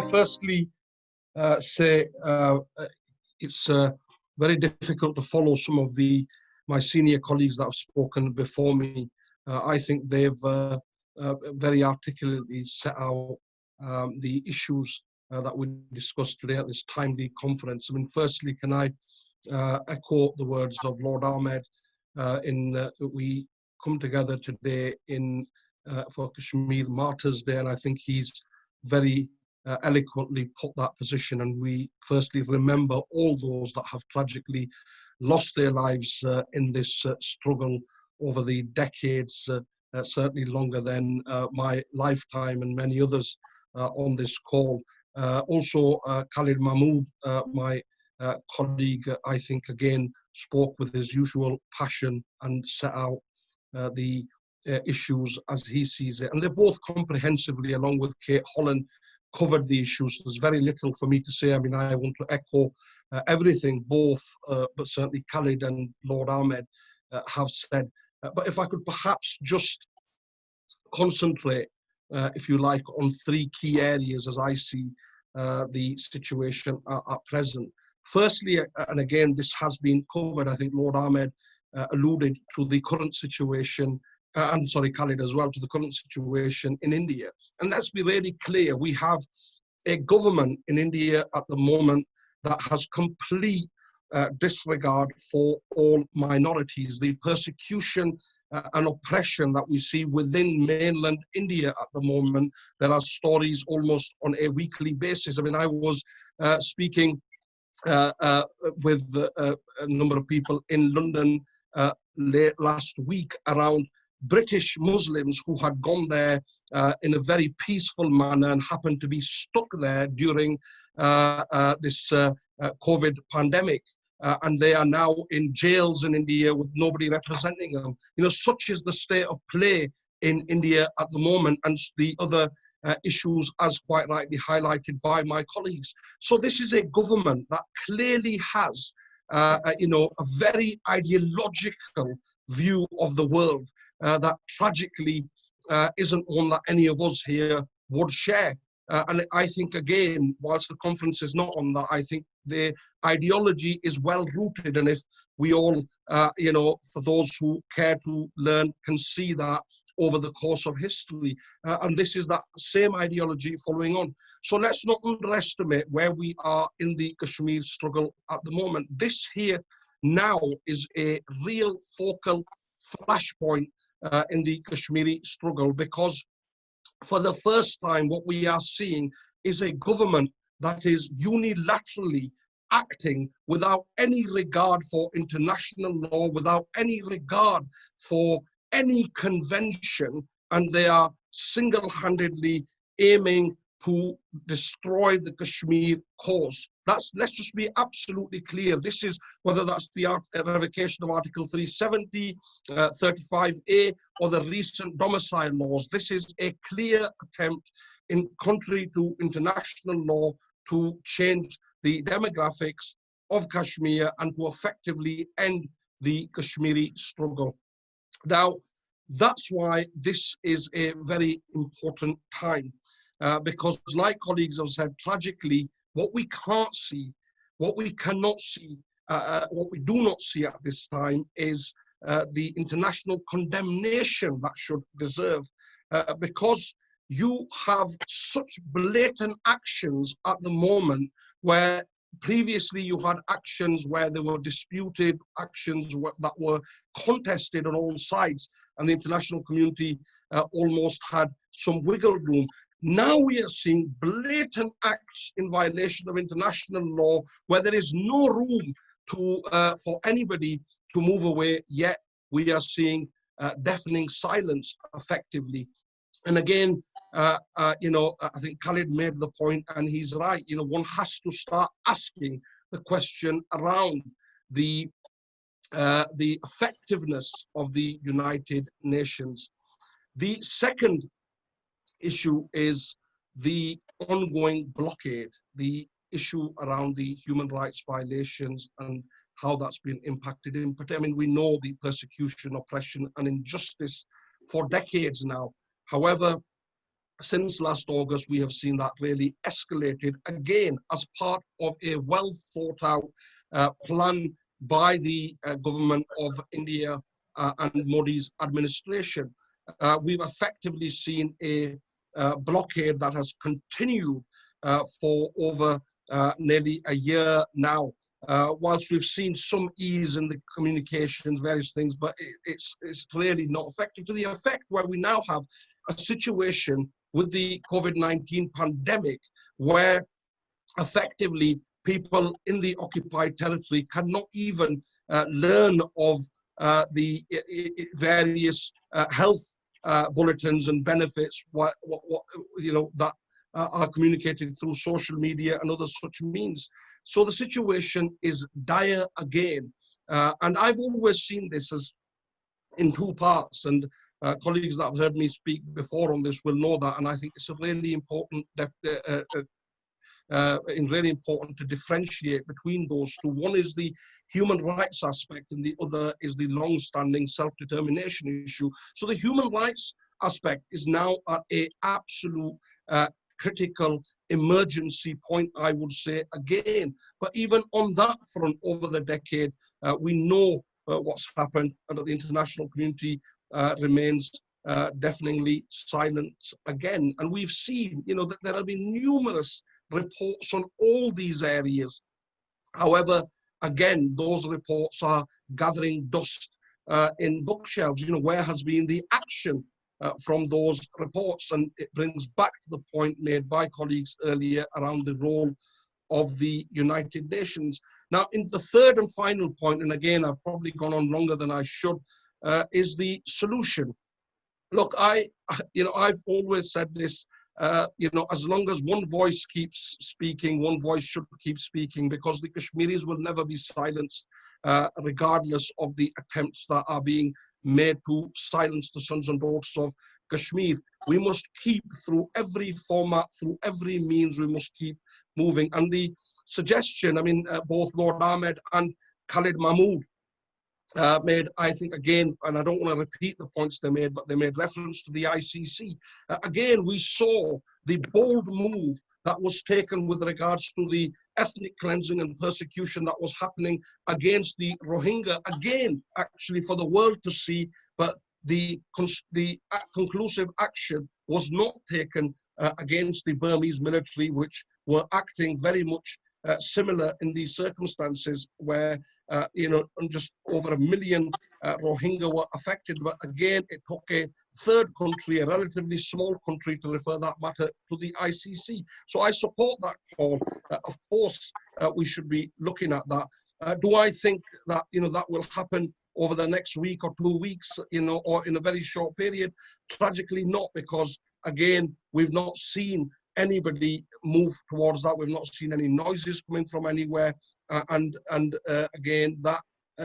I firstly say it's very difficult to follow some of my senior colleagues that have spoken before me. I think they've very articulately set out the issues that we discussed today at this timely conference. I mean, firstly, can I echo the words of Lord Ahmed we come together today for Kashmir Martyrs Day, and I think he's very eloquently put that position. And we firstly remember all those that have tragically lost their lives in this struggle over the decades, certainly longer than my lifetime and many others on this call. Also, Khalid Mahmood, my colleague, I think again spoke with his usual passion and set out the issues as he sees it. And they've both comprehensively, along with Kate Holland, covered the issues. There's very little for me to say. I mean, I want to echo everything both, but certainly Khalid and Lord Ahmed have said. But if I could perhaps just concentrate, if you like, on three key areas as I see the situation at present. Firstly, and again, this has been covered, I think Lord Ahmed alluded to the current situation, I'm sorry, Khalid as well, to the current situation in India. And let's be really clear, we have a government in India at the moment that has complete disregard for all minorities. The persecution and oppression that we see within mainland India at the moment, there are stories almost on a weekly basis. I mean, I was speaking with a number of people in London late last week around British Muslims who had gone there in a very peaceful manner and happened to be stuck there during this COVID pandemic. And they are now in jails in India with nobody representing them. You know, such is the state of play in India at the moment, and the other issues as quite rightly highlighted by my colleagues. So this is a government that clearly has, you know, a very ideological view of the world that tragically isn't one that any of us here would share. And I think, again, whilst the conference is not on that, I think the ideology is well rooted. And if we all, you know, for those who care to learn, can see that over the course of history. And this is that same ideology following on. So let's not underestimate where we are in the Kashmir struggle at the moment. This here now is a real focal flashpoint in the Kashmiri struggle, because for the first time, what we are seeing is a government that is unilaterally acting without any regard for international law, without any regard for any convention, and they are single-handedly aiming to destroy the Kashmir cause. Let's just be absolutely clear. This is, whether that's the revocation of Article 370, 35A, or the recent domicile laws, this is a clear attempt, in contrary to international law, to change the demographics of Kashmir and to effectively end the Kashmiri struggle. Now, that's why this is a very important time, because, like colleagues have said, tragically, what we can't see, what we cannot see, what we do not see at this time is the international condemnation that should deserve, because you have such blatant actions at the moment where previously you had actions where there were disputed actions that were contested on all sides, and the international community almost had some wiggle room. Now we are seeing blatant acts in violation of international law where there is no room for anybody to move away, yet we are seeing deafening silence effectively. And again, you know, I think Khalid made the point, and he's right. You know, one has to start asking the question around the effectiveness of the United Nations. The second issue is the ongoing blockade, the issue around the human rights violations and how that's been impacted. I mean, we know the persecution, oppression, and injustice for decades now. However, since last August, we have seen that really escalated again as part of a well thought out plan by the government of India and Modi's administration. We've effectively seen a blockade that has continued for over nearly a year now. Whilst we've seen some ease in the communications, various things, but it's clearly not effective, to the effect where we now have a situation with the COVID-19 pandemic where effectively people in the occupied territory cannot even learn of the various health bulletins and benefits that are communicated through social media and other such means. So the situation is dire again. And I've always seen this as in two parts, and colleagues that have heard me speak before on this will know that, and I think it's a really important really important to differentiate between those two. One is the human rights aspect, and the other is the long-standing self-determination issue. So the human rights aspect is now at an absolute critical emergency point, I would say, again. But even on that front, over the decade, we know what's happened, and that the international community remains deafeningly silent again. And we've seen, that there have been numerous reports on all these areas. However, again, those reports are gathering dust in bookshelves. Where has been the action from those reports? And it brings back to the point made by colleagues earlier around the role of the United Nations. Now, in the third and final point, and again, I've probably gone on longer than I should, is the solution. Look, I've always said this, as long as one voice keeps speaking, one voice should keep speaking, because the Kashmiris will never be silenced, regardless of the attempts that are being made to silence the sons and daughters of Kashmir. We must keep, through every format, through every means, we must keep moving. And the suggestion, both Lord Ahmed and Khalid Mahmood made, I think, again, and I don't want to repeat the points they made, but they made reference to the ICC. Again, we saw the bold move that was taken with regards to the ethnic cleansing and persecution that was happening against the Rohingya, again, actually for the world to see, but the conclusive action was not taken against the Burmese military, which were acting very much similar in these circumstances where, just over 1 million Rohingya were affected. But again, it took a third country, a relatively small country, to refer that matter to the ICC. So I support that call. Of course, we should be looking at that. Do I think that, that will happen over the next week or 2 weeks, or in a very short period? Tragically not, because again, we've not seen anybody move towards that. We've not seen any noises coming from anywhere. And again, that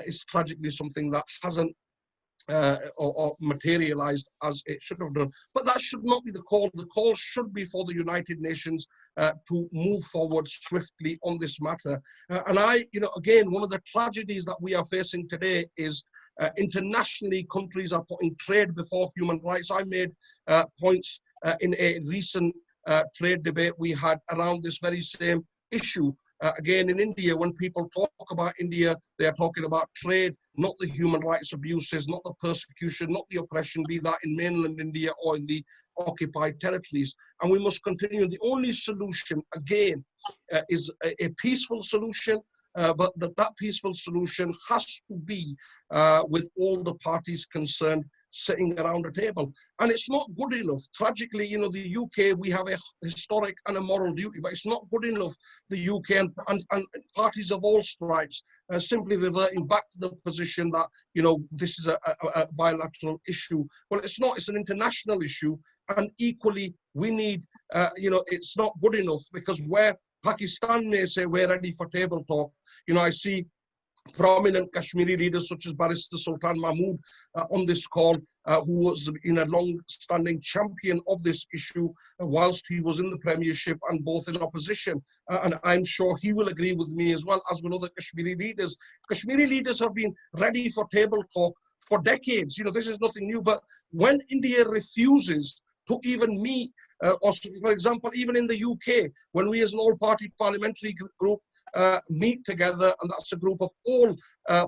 is tragically something that hasn't or materialized as it should have done. But that should not be the call. The call should be for the United Nations to move forward swiftly on this matter. And again, one of the tragedies that we are facing today is internationally, countries are putting trade before human rights. I made points in a recent trade debate we had around this very same issue. Again, in India, when people talk about India, they are talking about trade, not the human rights abuses, not the persecution, not the oppression, be that in mainland India or in the occupied territories. And we must continue. The only solution, again, is a peaceful solution, but that peaceful solution has to be with all the parties concerned sitting around a table. And it's not good enough. Tragically, the UK, we have a historic and a moral duty, but it's not good enough, the UK and parties of all stripes simply reverting back to the position that, this is a bilateral issue. Well, it's not. It's an international issue. And equally, we need, it's not good enough, because where Pakistan may say we're ready for table talk, I see prominent Kashmiri leaders such as Barrister Sultan Mahmood on this call, who was in a long-standing champion of this issue whilst he was in the Premiership and both in opposition. And I'm sure he will agree with me, as well as with other Kashmiri leaders. Kashmiri leaders have been ready for table talk for decades. This is nothing new. But when India refuses to even meet, or for example, even in the UK, when we as an all-party parliamentary group meet together, and that's a group of all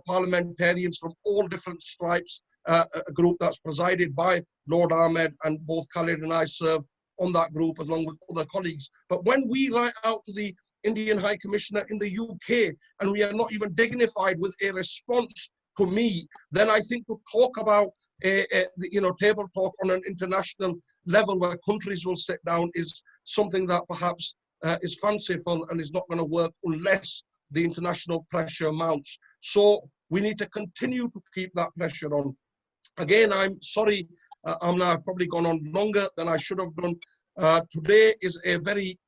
parliamentarians from all different stripes, a group that's presided by Lord Ahmed, and both Khalid and I serve on that group along with other colleagues. But when we write out to the Indian High Commissioner in the UK and we are not even dignified with a response to me, then I think to talk about table talk on an international level where countries will sit down is something that perhaps is fanciful and is not going to work unless the international pressure mounts. So we need to continue to keep that pressure on. Again, I'm sorry, I've probably gone on longer than I should have done. Today is a very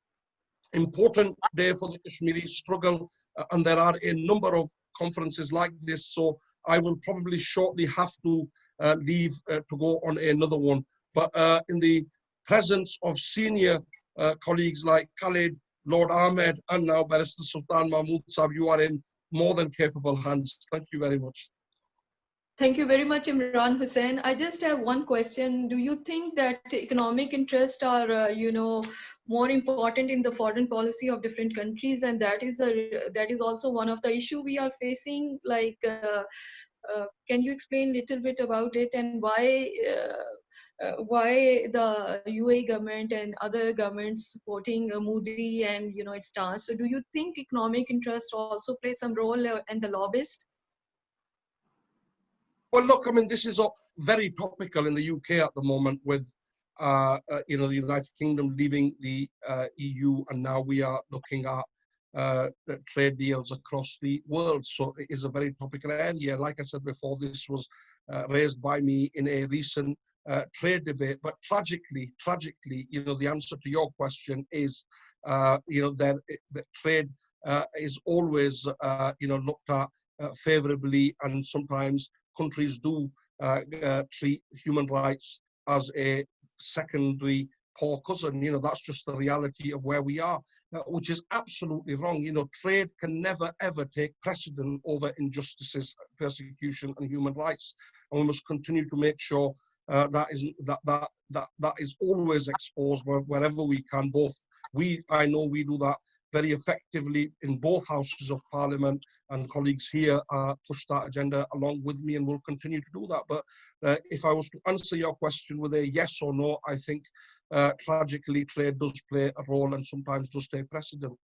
important day for the Kashmiri struggle, and there are a number of conferences like this, so I will probably shortly have to leave to go on another one. But in the presence of senior colleagues like Khalid, Lord Ahmed, and now Barrister Sultan Mahmood Saab, you are in more than capable hands. Thank you very much. Thank you very much, Imran Hussain. I just have one question. Do you think that economic interests are, more important in the foreign policy of different countries, and that is also one of the issue we are facing? Like, can you explain a little bit about it, and why the UAE government and other governments supporting Moody and its stance? So, do you think economic interests also play some role, and the lobbyists? Well, look, I mean, this is very topical in the UK at the moment with, the United Kingdom leaving the EU, and now we are looking at trade deals across the world. So it is a very topical area. Like I said before, this was raised by me in a recent trade debate. But tragically, the answer to your question is, that trade is always, looked at favorably, and sometimes countries do treat human rights as a secondary poor cousin. That's just the reality of where we are, which is absolutely wrong. Trade can never, ever take precedent over injustices, persecution, and human rights. And we must continue to make sure that is always exposed wherever we can. I know we do that very effectively in both houses of parliament, and colleagues here push that agenda along with me, and will continue to do that. But if I was to answer your question with a yes or no, I think tragically trade does play a role and sometimes does take precedent.